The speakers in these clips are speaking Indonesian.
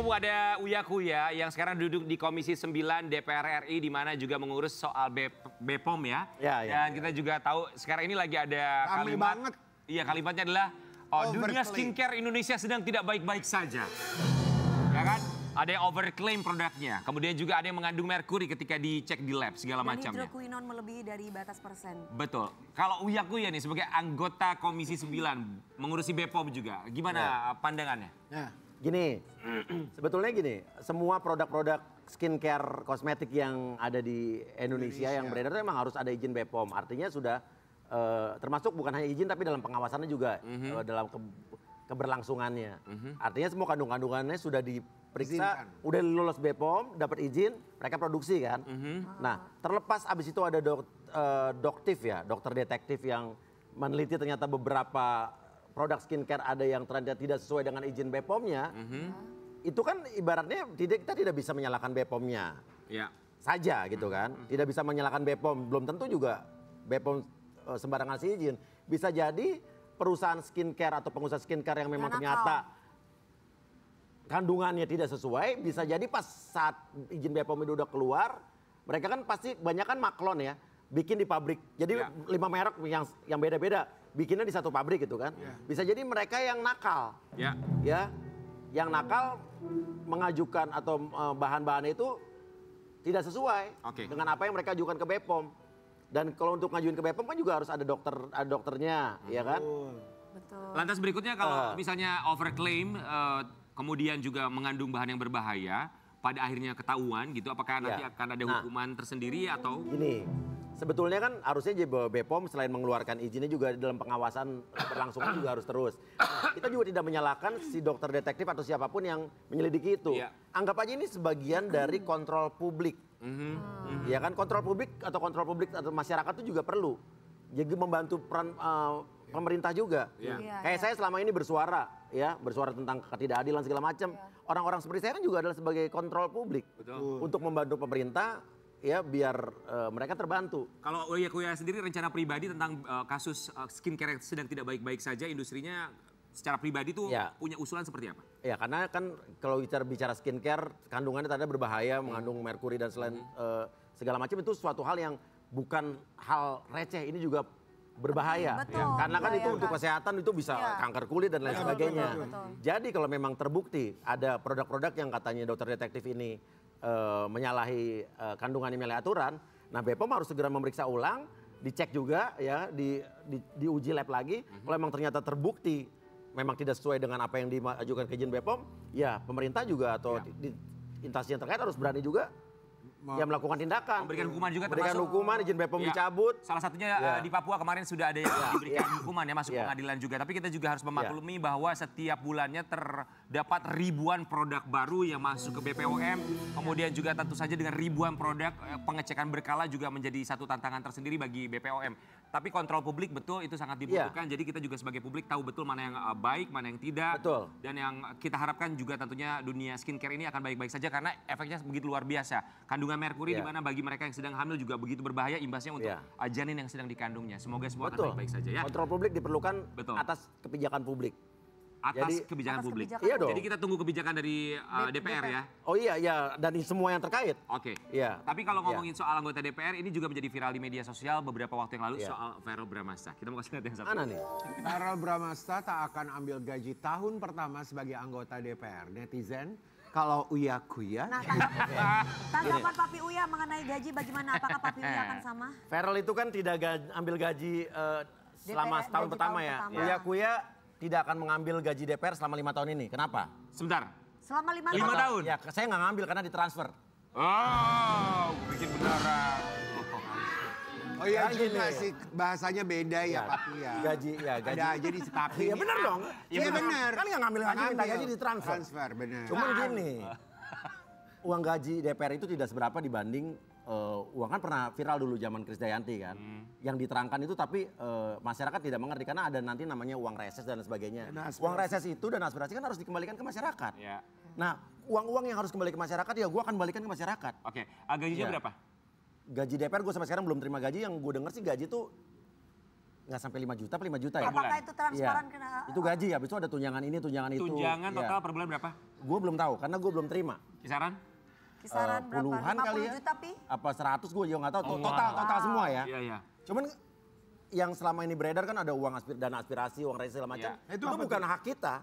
mumpung ada Uya Kuya yang sekarang duduk di Komisi 9 DPR RI di mana juga mengurus soal BPOM ya. Dan kita juga tahu sekarang ini lagi ada Rame kalimat. banget. Iya, kalimatnya adalah dunia skincare Indonesia sedang tidak baik-baik saja. Ya kan? Ada yang overclaim produknya. Kemudian juga ada yang mengandung merkuri ketika dicek di lab segala macamnya. Dan hidroquinone melebihi dari batas persen. Betul. Kalau Uya Kuya nih sebagai anggota Komisi 9 mengurusi BPOM juga, gimana pandangannya? Gini, sebetulnya gini, semua produk-produk skincare kosmetik yang ada di Indonesia yang beredar itu memang harus ada izin BPOM. Artinya sudah termasuk bukan hanya izin tapi dalam pengawasannya juga dalam keberlangsungannya. Artinya semua kandungannya sudah diperiksa, udah lulus BPOM, dapat izin, mereka produksi kan. Nah, terlepas abis itu ada doktif ya, dokter detektif yang meneliti ternyata beberapa produk skincare ada yang ternyata tidak sesuai dengan izin BPOM-nya. Itu kan ibaratnya kita tidak bisa menyalahkan BPOM-nya saja gitu kan. Tidak bisa menyalahkan BPOM, belum tentu juga BPOM sembarangan ngasih izin. Bisa jadi perusahaan skincare atau pengusaha skincare yang memang ternyata kandungannya tidak sesuai, bisa jadi pas saat izin BPOM itu udah keluar, mereka kan pasti banyak kan maklon ya, bikin di pabrik. Jadi 5 merek yang beda-beda, bikinnya di satu pabrik gitu kan. Bisa jadi mereka yang nakal. Ya, yang nakal mengajukan atau bahan-bahan itu tidak sesuai dengan apa yang mereka ajukan ke BPOM. Dan kalau untuk ngajuin ke BPOM kan juga harus ada dokternya, ya kan? Betul. Lantas berikutnya kalau misalnya overclaim, kemudian juga mengandung bahan yang berbahaya, pada akhirnya ketahuan gitu, apakah nanti akan ada hukuman tersendiri atau? Gini, sebetulnya kan harusnya BPOM selain mengeluarkan izinnya juga dalam pengawasan berlangsungan juga harus terus. Kita juga tidak menyalahkan si dokter detektif atau siapapun yang menyelidiki itu. Anggap aja ini sebagian dari kontrol publik. Ya kan, kontrol publik atau masyarakat itu juga perlu. Jadi membantu peran pemerintah juga. Kayak saya selama ini bersuara tentang ketidakadilan segala macam. Orang-orang seperti saya kan juga adalah sebagai kontrol publik. Untuk membantu pemerintah ya biar mereka terbantu. Kalau Uya Kuya sendiri rencana pribadi tentang kasus skincare yang sedang tidak baik-baik saja, industrinya secara pribadi tuh punya usulan seperti apa? Ya karena kan kalau bicara skincare kandungannya tanda berbahaya, mengandung merkuri dan selain segala macam itu suatu hal yang bukan hal receh, ini juga berbahaya. Karena kan itu untuk kesehatan itu bisa kanker kulit dan lain sebagainya. Jadi kalau memang terbukti ada produk-produk yang katanya dokter detektif ini menyalahi kandungan yang menyalahi aturan, nah BPOM harus segera memeriksa ulang, dicek juga ya, diuji lab lagi. Kalau memang ternyata terbukti memang tidak sesuai dengan apa yang diajukan ke izin BPOM, ya pemerintah juga atau instansi yang terkait harus berani juga melakukan tindakan. Memberikan hukuman juga termasuk. Memberikan hukuman, izin BPOM dicabut. Salah satunya di Papua kemarin sudah ada yang diberikan hukuman ya, masuk pengadilan juga. Tapi kita juga harus memaklumi bahwa setiap bulannya terdapat ribuan produk baru yang masuk ke BPOM. Kemudian juga tentu saja dengan ribuan produk, pengecekan berkala juga menjadi satu tantangan tersendiri bagi BPOM. Tapi kontrol publik betul itu sangat dibutuhkan. Jadi kita juga sebagai publik tahu betul mana yang baik, mana yang tidak. Dan yang kita harapkan juga tentunya dunia skincare ini akan baik-baik saja karena efeknya begitu luar biasa. Kandungan merkuri di mana bagi mereka yang sedang hamil juga begitu berbahaya imbasnya untuk janin yang sedang dikandungnya. Semoga semua akan baik-baik saja ya. Kontrol publik diperlukan atas kebijakan publik. Atas kebijakan publik. Iya dong. Jadi kita tunggu kebijakan dari DPR ya. Oh iya, dan semua yang terkait. Iya. Tapi kalau ngomongin soal anggota DPR ini juga menjadi viral di media sosial beberapa waktu yang lalu soal Verrell Bramasta. Kita mau kasih lihat yang satu. Mana nih? Verrell Bramasta tak akan ambil gaji tahun pertama sebagai anggota DPR. Netizen, kalau Uya Kuya. Nah, tanggapan Papi Uya mengenai gaji bagaimana? Apakah Papi Uya akan sama? Verrell itu kan tidak ambil gaji selama setahun pertama ya. Uya Kuya tidak akan mengambil gaji DPR selama 5 tahun ini. Kenapa? Sebentar. Selama 5 tahun? Ya, saya nggak ngambil karena ditransfer. Oh, bikin beneran. Oh iya juga sih, bahasanya beda ya Papi ya. Gaji. Ada aja di Papi. Iya benar dong. Iya benar. Kan nggak ngambil gaji, minta gaji ditransfer. Transfer, benar. Cuman gini, uang gaji DPR itu tidak seberapa dibanding uang kan pernah viral dulu zaman Krisdayanti kan. Yang diterangkan itu tapi masyarakat tidak mengerti karena ada nanti namanya uang reses dan sebagainya. Uang reses itu dan aspirasi kan harus dikembalikan ke masyarakat. Nah, uang-uang yang harus kembali ke masyarakat ya gue akan kembalikan ke masyarakat. Gajinya berapa? Gaji DPR gue sampai sekarang belum terima gaji, yang gue denger sih gaji tuh nggak sampai 5 juta, 5 juta ya. Apakah itu transparan? Itu gaji, habis itu ada tunjangan ini, tunjangan itu. Tunjangan total per bulan berapa? Gue belum tahu karena gue belum terima. Kisaran? Kisaran berapa? Puluhan 50 kali ya. juta, Pi? Apa 100 gue juga nggak tahu. Oh, Total semua ya. Iya, iya. Cuman yang selama ini beredar kan ada uang dana aspirasi, uang resi segala macam. Iya. Itu bukan hak kita.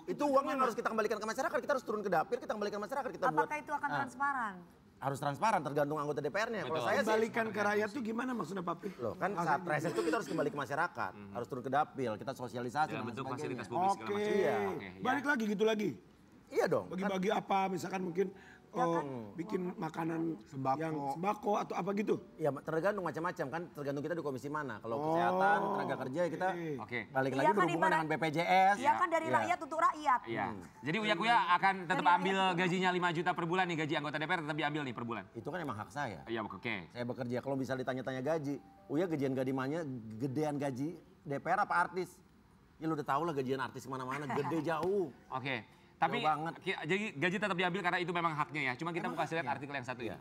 Itu uang yang harus kita kembalikan ke masyarakat. Kita harus turun ke dapur, kita kembalikan ke masyarakat. Kita buat Apakah itu akan transparan? harus transparan tergantung anggota DPR-nya. Kalau saya sih Kembalikan ke rakyat tuh gimana maksudnya Papi? loh kan saat reses itu kita harus kembali ke masyarakat, harus turun ke dapil, kita sosialisasi Dalam dan bentuk sebagainya. fasilitas publik segala Oke. macam. Iya. Oke, ya. Balik lagi gitu lagi. Iya dong. Bagi-bagi apa misalkan mungkin bikin makanan yang sembako atau apa gitu. Ya tergantung macam-macam kan, tergantung kita di komisi mana. Kalau kesehatan, tenaga kerja ya kita Oke. balik Iya lagi kan berhubungan ibarat- dengan BPJS. Iya kan dari rakyat untuk rakyat. Iya. Jadi Uya Kuya akan tetap ambil gajinya 5 juta per bulan nih, gaji anggota DPR tetap diambil nih per bulan. Itu kan emang hak saya. Iya, oke. Saya bekerja, kalau bisa ditanya-tanya gaji, Uya gedean gaji DPR apa artis? Ya lu udah tau lah gajian artis kemana-mana, gede jauh. Oke. Tapi Jauh banget. jadi gaji tetap diambil karena itu memang haknya ya. Cuma kita mau kasih lihat artikel yang satu ya.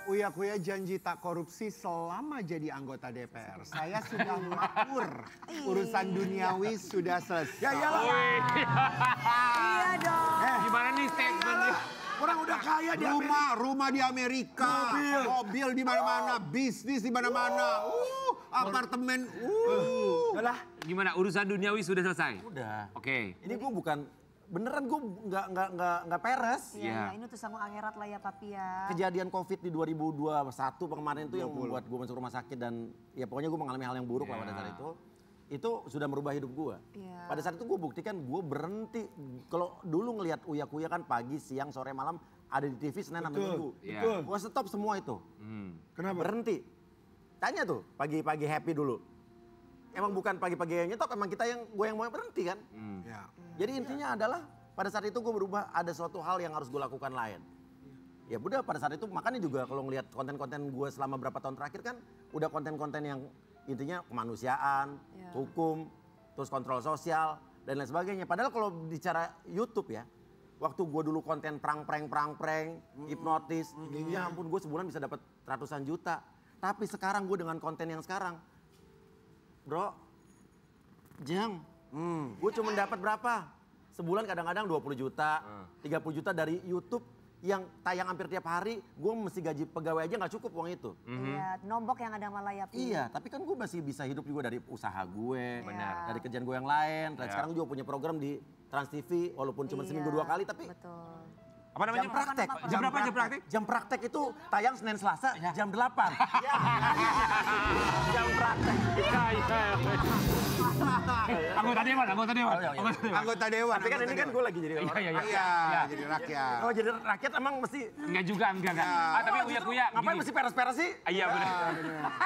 Uya Kuya janji tak korupsi selama jadi anggota DPR. Saya sudah makmur. Urusan duniawi sudah selesai. Ya iyalah. Iya dong. Gimana nih statementnya? Orang udah kaya di Amerika. Rumah di Amerika, mobil di mana-mana, bisnis di mana-mana, apartemen, Yalah. Gimana urusan duniawi sudah selesai? Udah. Oke. Ini gue bukan, beneran gue nggak peres. Iya, Iya. ini tuh sama akhirat lah ya Papi ya. Kejadian COVID di 2021 kemarin itu yang membuat gue masuk rumah sakit dan ya pokoknya gue mengalami hal yang buruk lah pada saat itu sudah merubah hidup gue. Iya. Pada saat itu gue buktikan gue berhenti. Kalau dulu ngelihat Uya Kuya kan pagi, siang, sore, malam ada di TV Senin sampai Minggu. Iya. Gue stop semua itu. Kenapa? Berhenti. Tanya tuh pagi-pagi happy dulu. Emang bukan pagi-pagi yang nyetop, emang gue yang mau berhenti kan. Ya. Jadi intinya adalah pada saat itu gue berubah ada suatu hal yang harus gue lakukan lain. Ya udah pada saat itu makanya juga kalau ngelihat konten-konten gue selama berapa tahun terakhir kan udah konten-konten yang intinya kemanusiaan, hukum, terus kontrol sosial dan lain sebagainya. Padahal kalau bicara YouTube ya, waktu gue dulu konten prank-prank, hipnotis, ya ampun gue sebulan bisa dapat ratusan juta. Tapi sekarang gue dengan konten yang sekarang, bro, gue cuma dapat berapa? Sebulan kadang-kadang 20 juta, 30 juta dari YouTube yang tayang hampir tiap hari, gue mesti gaji pegawai aja nggak cukup uang itu. Iya, nombok yang ada malah ya Pi. Iya, tapi kan gue masih bisa hidup juga dari usaha gue, Benar. dari kerjaan gue yang lain. Dan sekarang gue juga punya program di Trans TV, walaupun cuma seminggu 2 kali, tapi Betul. Apa namanya? jam praktek. Jam berapa jam praktek? Jam praktek itu tayang Senin Selasa jam 8. Jam praktek. Anggota dewan. Anggota dewan. Tapi kan ini kan gue lagi jadi orang. Iya, jadi rakyat. Kalau jadi rakyat emang mesti Enggak juga, enggak. Tapi Uya Kuya ngapain gini. mesti peres-peres sih? Iya benar.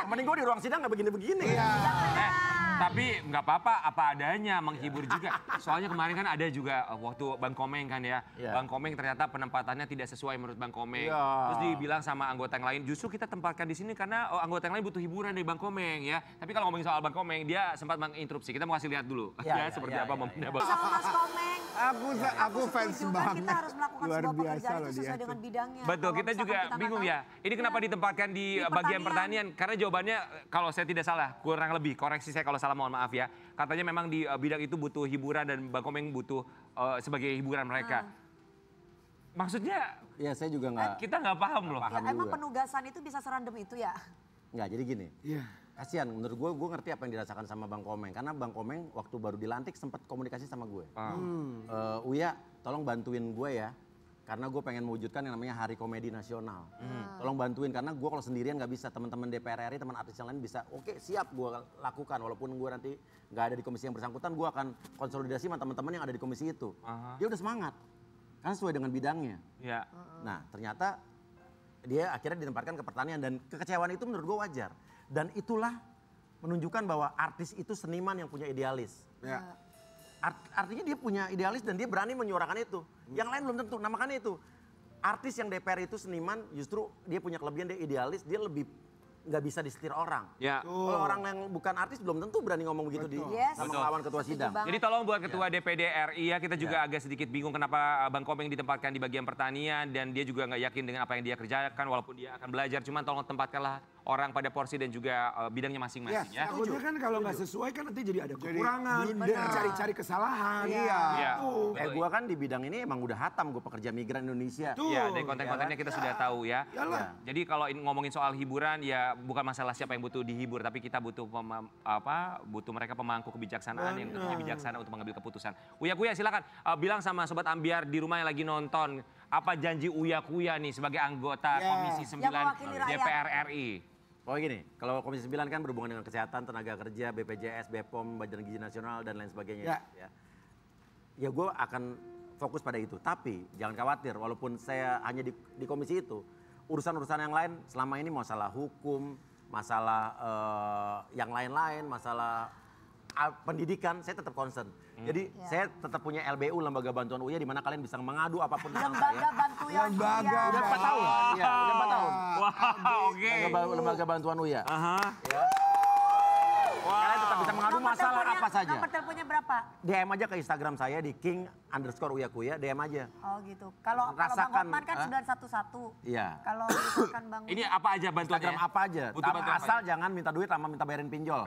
Mending gue di ruang sidang nggak begini-begini. Tapi nggak apa-apa, apa adanya, menghibur juga. Soalnya kemarin kan ada juga waktu Bang Komeng kan ya. Iya. Bang Komeng ternyata penempatannya tidak sesuai menurut Bang Komeng. Iya. Terus dibilang sama anggota yang lain, justru kita tempatkan di sini karena anggota yang lain butuh hiburan dari Bang Komeng ya. Tapi kalau ngomongin soal Bang Komeng, dia sempat menginterupsi. Kita mau kasih lihat dulu Iya, seperti iya, apa iya, momennya iya. Bang. Sama Mas Komeng. Aku fans Setuju kan banget. kita harus melakukan Luar sebuah biasa pekerjaan loh itu dia sesuai tuh. dengan bidangnya. Betul, Kalau kita misalkan juga kita bingung nggak ya. Ini kenapa ditempatkan di bagian pertanian? Karena jawabannya kalau saya tidak salah, kurang lebih, koreksi saya kalau salah mohon maaf ya. Katanya memang di bidang itu butuh hiburan dan Bang Komeng butuh sebagai hiburan mereka. Maksudnya Iya, saya juga nggak. kita nggak paham loh. tahu. Ya, emang juga. penugasan itu bisa serandom itu ya? Nggak, jadi gini. Iya. Kasihan, menurut gue ngerti apa yang dirasakan sama Bang Komeng. Karena Bang Komeng waktu baru dilantik sempat komunikasi sama gue. Uya, tolong bantuin gue ya. Karena gue pengen mewujudkan yang namanya Hari Komedi Nasional. Tolong bantuin, karena gue kalau sendirian nggak bisa. Teman-teman DPR RI, teman artis yang lain bisa. Oke, siap gue lakukan. Walaupun gue nanti nggak ada di komisi yang bersangkutan, gue akan konsolidasi sama teman-teman yang ada di komisi itu. Dia udah semangat. Karena sesuai dengan bidangnya. Ya. Nah, ternyata dia akhirnya ditempatkan ke pertanian dan kekecewaan itu menurut gue wajar. Dan itulah menunjukkan bahwa artis itu seniman yang punya idealis. Ya. Artinya dia punya idealis dan dia berani menyuarakan itu. Yang lain belum tentu. Nah makanya itu, artis yang DPR itu seniman justru dia punya kelebihan, dia idealis, dia lebih nggak bisa disetir orang. Ya. Kalau orang yang bukan artis belum tentu berani ngomong begitu di Yes. sama melawan ketua sidang. Banget. Jadi tolong buat Ketua DPD RI ya, kita juga agak sedikit bingung kenapa Bang Komeng ditempatkan di bagian pertanian dan dia juga nggak yakin dengan apa yang dia kerjakan walaupun dia akan belajar. Cuman tolong tempatkanlah orang pada porsi dan juga bidangnya masing-masing ya. Takutnya kan kalau nggak sesuai kan nanti jadi ada kekurangan, blunder. cari-cari kesalahan. Iya. Tuh. Gua kan di bidang ini emang udah hatam, gue pekerja migran Indonesia. Tuh. Ya, dari konten-kontennya kita sudah tahu ya. Iyalah. Jadi kalau ngomongin soal hiburan ya bukan masalah siapa yang butuh dihibur, tapi kita butuh butuh mereka pemangku kebijaksanaan yang bijaksana untuk mengambil keputusan. Uya Kuya silakan bilang sama sobat Ambiar di rumah yang lagi nonton, apa janji Uya Kuya nih sebagai anggota Komisi 9 mewakili rakyat. DPR RI? Oh gini, kalau Komisi 9 kan berhubungan dengan kesehatan, tenaga kerja, BPJS, BPOM, Badan Gizi Nasional, dan lain sebagainya. Ya gue akan fokus pada itu. Tapi jangan khawatir, walaupun saya hanya di komisi itu, urusan-urusan yang lain selama ini masalah hukum, masalah yang lain-lain, masalah pendidikan, saya tetap concern. Jadi saya tetap punya LBU, Lembaga Bantuan Uya, di mana kalian bisa mengadu apapun tentang Lembaga saya. Bantuan Lembaga Uya. Udah 4 tahun. Iya, udah 4 tahun. Wah, oke. Lembaga Bantuan Uya. Aha. Ya. Kalian tetap bisa mengadu Nomor masalah teleponnya- apa saja. Nomor teleponnya berapa? DM aja ke Instagram saya di king_Uya Kuya, DM aja. Oh gitu. Kalau Bang Rasakan, Hotman kan 911. Iya. Kalau misalkan Bang Ini apa aja bantuannya? Instagram apa aja. Butuh bantuan apa Asal jangan minta duit sama minta bayarin pinjol.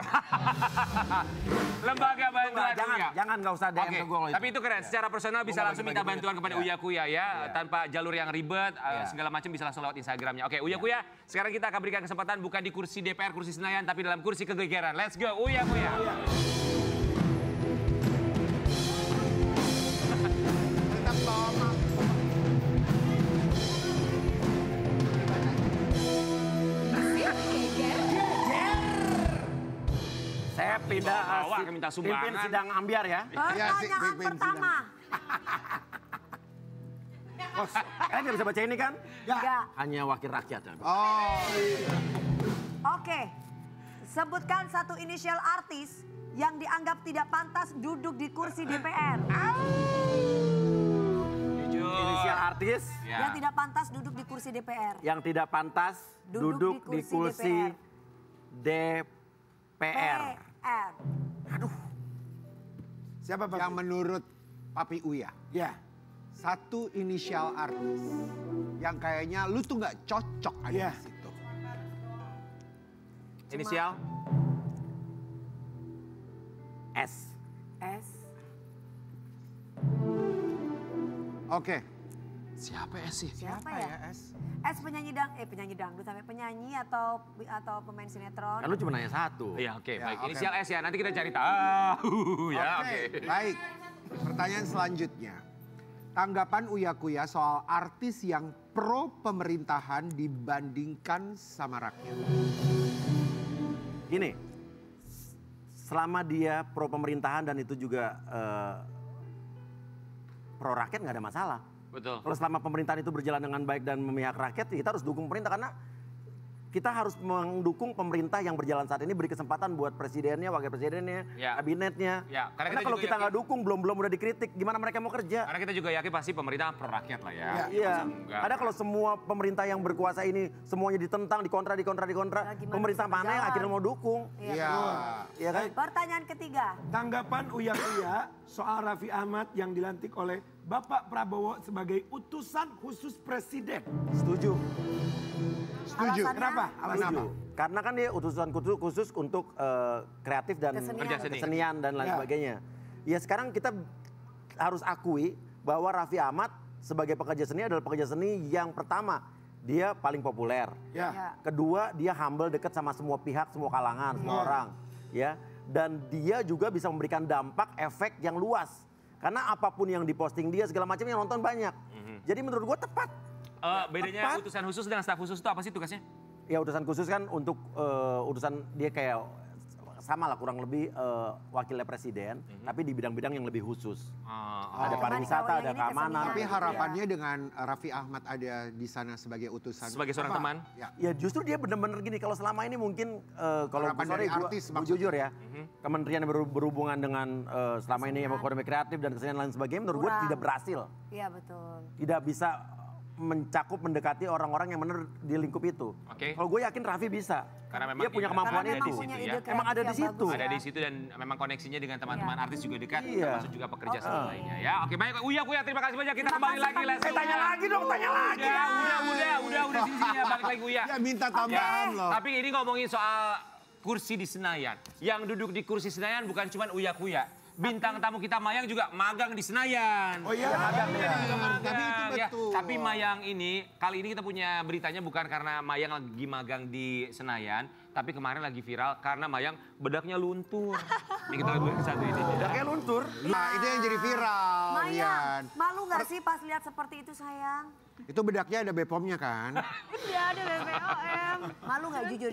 Lembaga Bantuan Jangan, Uya. jangan nggak usah DM Oke, ke gue kalau itu. tapi itu keren. Secara personal bisa Gua langsung bagi-bagi minta bantuan kepada Uya Kuya ya, tanpa jalur yang ribet, segala macam bisa langsung lewat Instagramnya. Oke, Uya Kuya, sekarang kita akan berikan kesempatan bukan di kursi DPR, kursi Senayan, tapi dalam kursi kegegeran. Let's go, Uya Kuya. Tetap bawa Saya pindah Bawa, minta sumbangan. pimpin sidang ambiar ya. Iya, sih, pertanyaan pimpin pertama. Kalian nggak bisa baca ini kan? Enggak. Hanya wakil rakyat. Oh, Oke. Sebutkan satu inisial artis yang dianggap tidak pantas duduk di kursi DPR. Jujur. Inisial artis Ya. Yang tidak pantas duduk di kursi DPR. yang tidak pantas duduk di kursi DPR. PR. Siapa Pak? yang menurut Papi Uya, Ya. satu inisial artis yang kayaknya lu tuh nggak cocok ada Iya. di situ. Inisial? S. S. Oke. Siapa S sih? Siapa Apa ya? ya S? S penyanyi dangdut sampai penyanyi atau pemain sinetron. Kan lu cuma nanya satu. Iya, oke, Ya, baik. oke. Inisial S ya, nanti kita cari tahu ya, Oke, oke. baik. Pertanyaan selanjutnya. Tanggapan Uya Kuya soal artis yang pro pemerintahan dibandingkan sama rakyat. Gini, selama dia pro pemerintahan dan itu juga pro rakyat nggak ada masalah. Betul. Kalau selama pemerintahan itu berjalan dengan baik dan memihak rakyat, ya kita harus dukung pemerintah karena kita harus mendukung pemerintah yang berjalan saat ini, beri kesempatan buat presidennya, wakil presidennya, Ya. kabinetnya. Ya, karena Karena kita kalau juga kita nggak yakin- dukung, belum udah dikritik, gimana mereka mau kerja? Karena kita juga yakin pasti pemerintah pro rakyat lah ya. Iya, Enggak. ada kalau semua pemerintah yang berkuasa ini semuanya ditentang, dikontra, Nah, gimana pemerintah bisa mana yang berjalan? akhirnya mau dukung? Iya. Iya kan? Pertanyaan ketiga. Tanggapan Uya Kuya soal Raffi Ahmad yang dilantik oleh Bapak Prabowo sebagai utusan khusus presiden. Setuju. Setuju. Alasannya? Kenapa? Alasannya? Setuju. Karena kan dia utusan khusus untuk kreatif dan Kesenian. kesenian dan lain Ya. sebagainya. Ya sekarang kita harus akui bahwa Raffi Ahmad sebagai pekerja seni adalah pekerja seni yang pertama, dia paling populer. Ya. Ya. Kedua, dia humble, dekat sama semua pihak, semua kalangan, semua orang. Ya. Dan dia juga bisa memberikan dampak, efek yang luas. Karena apapun yang diposting dia, segala macam yang nonton banyak. Jadi menurut gua tepat. Bedanya Tepat. utusan khusus dengan staf khusus itu apa sih tugasnya? Ya utusan khusus kan untuk urusan dia kayak sama lah kurang lebih wakilnya presiden, tapi di bidang-bidang yang lebih khusus. Ada pariwisata, ada Ini keamanan. kesenian. Tapi harapannya dengan Raffi Ahmad ada di sana sebagai utusan. Sebagai seorang apa? teman? Ya. Ya justru dia benar-benar gini, kalau selama ini mungkin kalau Harapan dari artis gua maksudnya. jujur ya, kementerian yang berhubungan dengan selama ini ekonomi kreatif dan kesenian lain sebagainya, menurut gue Kurang. tidak berhasil. Iya betul. Tidak bisa mencakup mendekati orang-orang yang benar di lingkup itu. Oke. Kalau gue yakin Raffi bisa. Karena memang dia punya dia- kemampuan Karena itu. memang punya ide ya. kreatif Emang ada di yang situ. bagus, Ada ya. di situ dan memang koneksinya dengan teman-teman artis juga dekat, Iya. termasuk juga pekerja seni lainnya ya. Oke, baik Uya, terima kasih banyak. Kita Terima kembali kasih, lagi, Pak let's go. Tanya lagi dong, tanya lagi. Udah sini ya, balik lagi Uya. Ya minta tambahan loh. Tapi ini ngomongin soal kursi di Senayan. Yang duduk di kursi Senayan bukan cuma Uya. Bintang tamu kita Mayang juga magang di Senayan. Oh iya, magang iya. dia juga magang. Tapi itu ya. betul. Tapi Mayang ini, kali ini kita punya beritanya bukan karena Mayang lagi magang di Senayan, tapi kemarin lagi viral karena Mayang bedaknya luntur. Ini kita lihat satu ini. Bedaknya luntur. Nah, itu yang jadi viral, Rian. Mayang, malu nggak sih pas lihat seperti itu sayang? Itu bedaknya ada BPOM-nya kan? Iya ada BPOM. Malu nggak jujur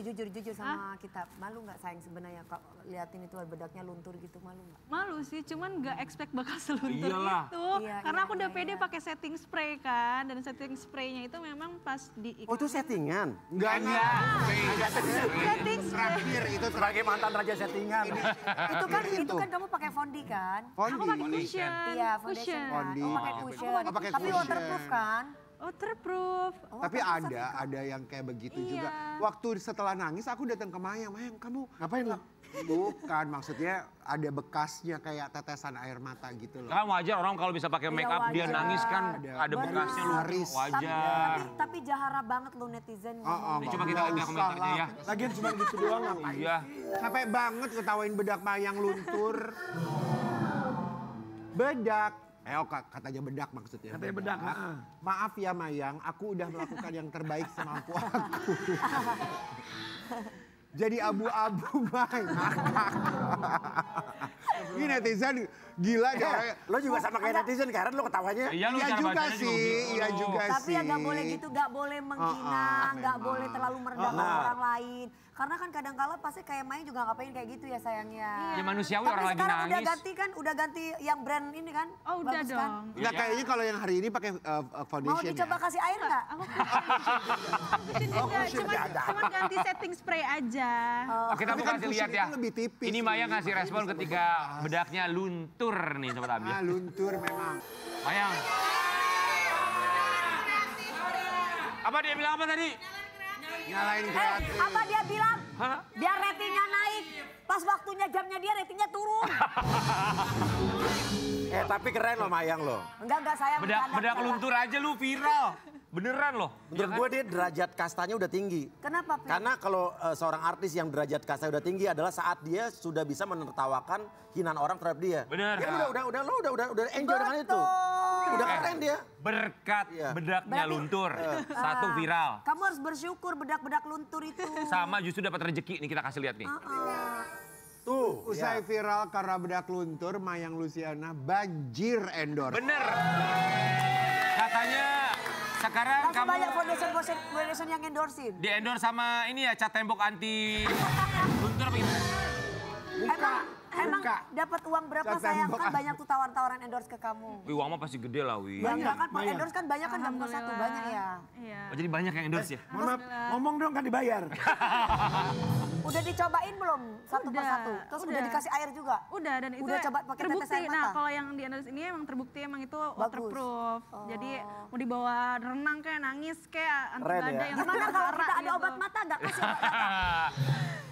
sama kita? Malu nggak sayang sebenarnya kalau liatin itu bedaknya luntur gitu, malu nggak? Malu sih, cuman nggak expect bakal seluntur Iyalah. itu. Iya, Karena iya, aku udah iya, pede iya. pakai setting spray kan, dan setting spraynya itu memang pas di Oh itu settingan. Enggak. setting spray. Terakhir itu Sebagai mantan raja settingan. Itu kan kamu pakai fondi kan? Aku pakai Fondi. cushion. Iya, foundation kan. Fondi. Oh, pakai Oh, cushion. pakai Tapi cushion. waterproof kan? Waterproof. Oh, Tapi waterproof ada yang kayak begitu Iya. juga. Waktu setelah nangis aku datang ke Mayang, kamu Ngapain lo? bukan maksudnya ada bekasnya kayak tetesan air mata gitu loh. Kan wajar orang kalau bisa pakai Iya, make up dia wajar. nangis kan ada Benar. bekasnya lu Haris. wajar. Tapi jahara banget lo netizen. Oh, Ini coba kita nggak lihat usah komentarnya lah. ya. Lagian cuma gitu doang ngapain? Iya. Capek banget ketawain bedak Mayang luntur. Bedak. Katanya bedak maksudnya. Katanya bedak, heeh. Maaf ya Mayang, aku udah melakukan yang terbaik semampu aku. Jadi abu-abu May. Ini netizen gila deh. orangnya. Lo juga sama kayak netizen Karen lo ketawanya. Iya lu Iya cara juga bacanya sih, begitu. iya juga Tapi sih. ya nggak boleh gitu, nggak boleh menghina, nggak memang. boleh terlalu merendahkan orang lain. Karena kan kadang-kala pasti kayak Mai juga nggak pengen kayak gitu ya sayangnya. Ya manusiawi Tapi orang lagi sekarang nangis. udah ganti yang brand ini kan? Oh udah Bagus dong. kan? Nggak, kayaknya kalau yang hari ini pakai Mau foundation dicoba ya. kasih air nggak? Cuman ganti setting spray aja. Oke, kita Tapi mau kan kasih cushion lihat ya. itu lebih tipis Ini nih, Maya ngasih makanya respon bisa ketika berbekas. bedaknya luntur nih Sobat Abi. Luntur memang. Mayang. Apa dia bilang apa tadi? Nyalain kreatif. Apa dia bilang? Hah? Biar ratingnya naik. Pas waktunya jamnya dia ratingnya turun. Tapi keren lo Mayang lo. Enggak saya Bedak bercanda. luntur aja lu viral. Beneran loh. Menurut gue dia derajat kastanya udah tinggi. Kenapa, Pi? Karena kalau seorang artis yang derajat kastanya udah tinggi adalah saat dia sudah bisa menertawakan hinaan orang terhadap dia. Bener. Ya udah enjoy dengan itu. Udah keren dia. Berkat Iya. bedaknya Berarti- luntur. Satu viral. Kamu harus bersyukur bedak-bedak luntur itu. Sama justru dapat rezeki nih kita kasih lihat nih. Tuh. Usai viral karena bedak luntur, Mayang Luciana banjir endorse. Bener. Katanya sekarang Langsung kamu banyak foundation yang endorsein. di endorse sama ini ya cat tembok anti luntur apa gimana? Emang dapat uang berapa Cat sayang? tembok. Kan banyak tuh tawaran-tawaran endorse ke kamu. Wih, uang mah pasti gede lah, Wi. Ya enggak kan, banyak. endorse kan banyak kan dapat satu, Alhamdulillah. banyak ya. Iya. Oh, jadi banyak yang endorse ya? Mohon maaf, ngomong dong kan dibayar. Udah dicobain belum satu Udah, persatu? Terus udah udah. dikasih air juga? Udah dan itu Udah coba pakai terbukti. tetes air Nah mata? kalau yang di endorse ini emang terbukti emang itu waterproof. Jadi mau dibawa renang kayak nangis kayak anti Keren ya. badai yang Gimana kalau parah kita ada gitu. obat mata nggak kasih obat mata?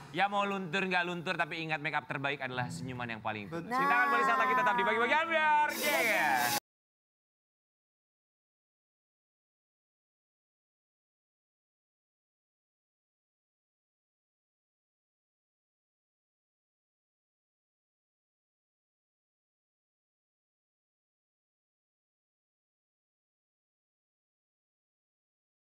Ya mau luntur nggak luntur tapi ingat make up terbaik adalah senyuman yang paling. Nah. Kita akan balik saat lagi tetap di bagi-bagi biar.